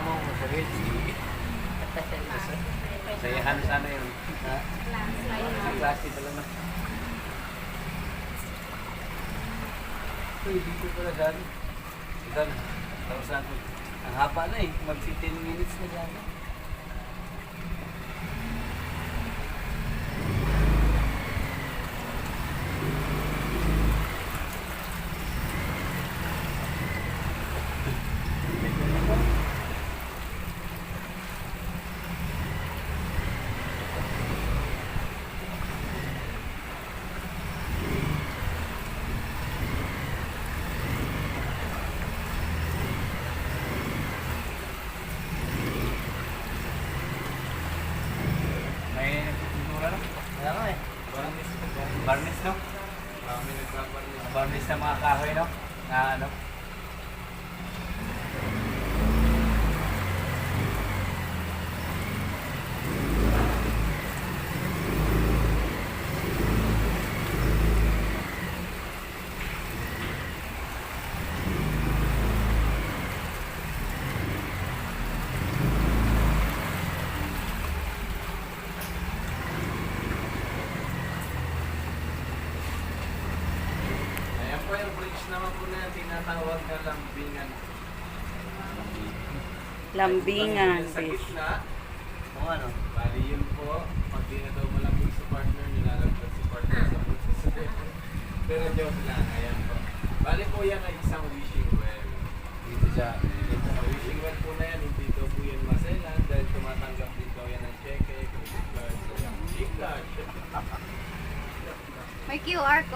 mo sa red sea. Sayahan sana yun. Ha? Sa klase pala na. Uy, dito pala dyan. Dyan. Tapos natin. Ang haba na eh. Mag 15 minutes na dyan. May nagtutura no? Kaya nga eh. Barnis. Barnis no? May nagbabarnis. Barnis ng mga kahoy no? Na ano? Ayan po yung bridge naman po na tinatawag na lambingan. Lambingan. Sa gitna, Kung ano? bali yun po, pag di na daw malambing sa partner, nilalagdag si partner sa puso. Pero joke lang, ayan po. Bali po yan ay isang wishing well. Dito siya. Dito. Sa wishing well po na yan, hindi daw po yan maselan dahil tumatanggap din daw yan ng cheque, credit card, Gcash. May QR code.